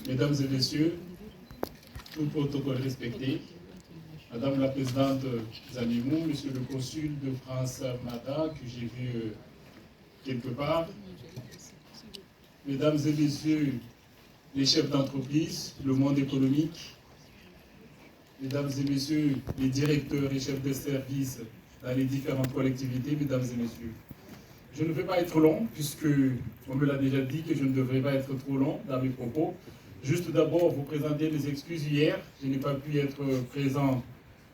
Mesdames et messieurs, tout protocole respecté, Madame la Présidente Zanimou, Monsieur le Consul de France Mada, que j'ai vu quelque part, Mesdames et Messieurs les chefs d'entreprise, le monde économique, Mesdames et Messieurs les directeurs et chefs de service dans les différentes collectivités, Mesdames et Messieurs. Je ne vais pas être long, puisque on me l'a déjà dit que je ne devrais pas être trop long dans mes propos. Juste d'abord, vous présenter mes excuses hier. Je n'ai pas pu être présent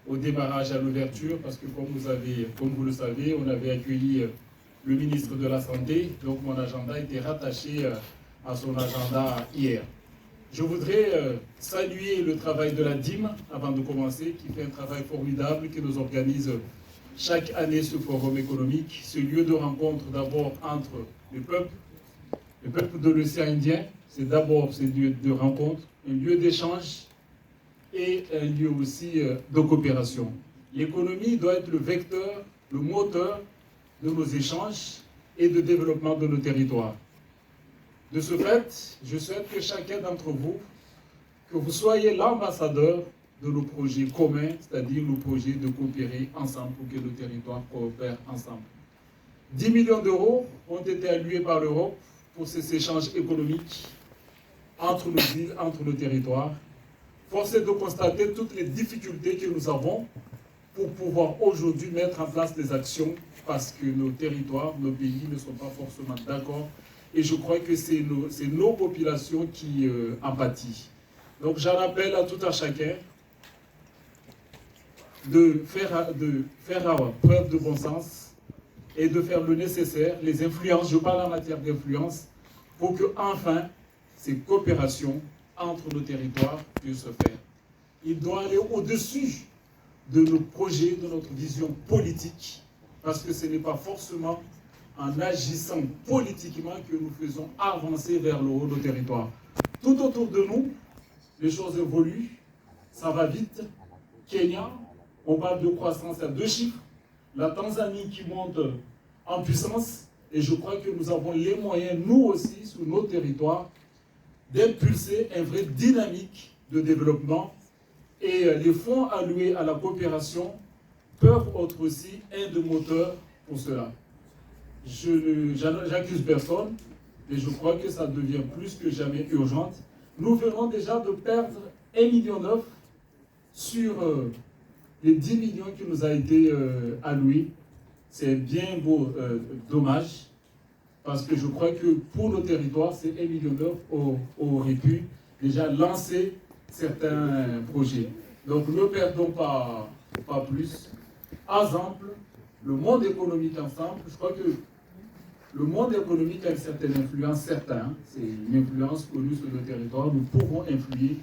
au démarrage à l'ouverture, parce que comme vous le savez, on avait accueilli le ministre de la Santé, donc mon agenda était rattaché à son agenda hier. Je voudrais saluer le travail de la DIM, avant de commencer, qui fait un travail formidable, qui nous organise chaque année ce forum économique, ce lieu de rencontre d'abord entre les peuples de l'océan Indien, c'est d'abord ce lieu de rencontre, un lieu d'échange et un lieu aussi de coopération. L'économie doit être le vecteur, le moteur de nos échanges et de développement de nos territoires. De ce fait, je souhaite que chacun d'entre vous, que vous soyez l'ambassadeur de nos projets communs, c'est-à-dire nos projets de coopérer ensemble pour que nos territoires coopèrent ensemble. 10 millions d'euros ont été alloués par l'Europe pour ces échanges économiques entre nos villes, entre nos territoires. Force est de constater toutes les difficultés que nous avons pour pouvoir aujourd'hui mettre en place des actions parce que nos territoires, nos pays ne sont pas forcément d'accord. Et je crois que c'est nos populations qui en pâtissent. Donc j'en appelle à tout un chacun de faire preuve de bon sens et de faire le nécessaire, les influences, je parle en matière d'influence, pour que enfin ces coopérations entre nos territoires puissent se faire. Il doit aller au-dessus de nos projets, de notre vision politique, parce que ce n'est pas forcément en agissant politiquement que nous faisons avancer vers le haut nos territoires. Tout autour de nous, les choses évoluent, ça va vite. Kenya, on parle de croissance à 2 chiffres. La Tanzanie qui monte en puissance. Et je crois que nous avons les moyens, nous aussi, sur nos territoires, d'impulser une vraie dynamique de développement. Et les fonds alloués à la coopération peuvent être aussi un des moteurs pour cela. Je n'accuse personne, mais je crois que ça devient plus que jamais urgent. Nous venons déjà de perdre 1,9 million sur les 10 millions qui nous a été alloués. C'est bien beau, dommage, parce que je crois que pour nos territoires, ces 1,9 million aurait pu déjà lancer certains projets. Donc ne perdons pas plus. Exemple, le monde économique ensemble, je crois que le monde économique a une certaine influence, certain, c'est une influence connue sur le territoire, nous pouvons influer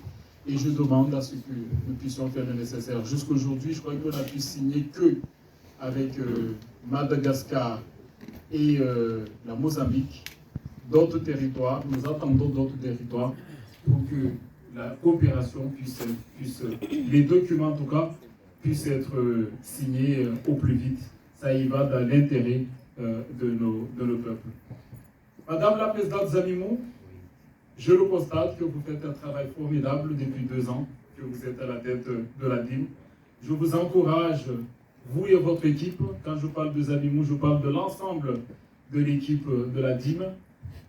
et je demande à ce que nous puissions faire le nécessaire. Jusqu'aujourd'hui, je crois qu'on a pu signer que avec Madagascar et la Mozambique, d'autres territoires, nous attendons d'autres territoires pour que la coopération puisse les documents en tout cas, puissent être signés au plus vite. Ça y va dans l'intérêt de nos peuples. Madame la Présidente Zanimou, je le constate que vous faites un travail formidable depuis 2 ans, que vous êtes à la tête de la DIM. Je vous encourage, vous et votre équipe, quand je parle de Zanimou, je parle de l'ensemble de l'équipe de la DIM.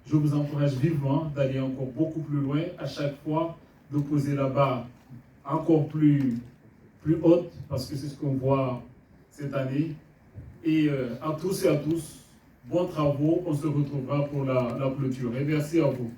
Je vous encourage vivement d'aller encore beaucoup plus loin, à chaque fois de poser la barre encore plus haute, parce que c'est ce qu'on voit cette année. Et à tous et à tous, bons travaux, on se retrouvera pour la clôture. Et merci à vous.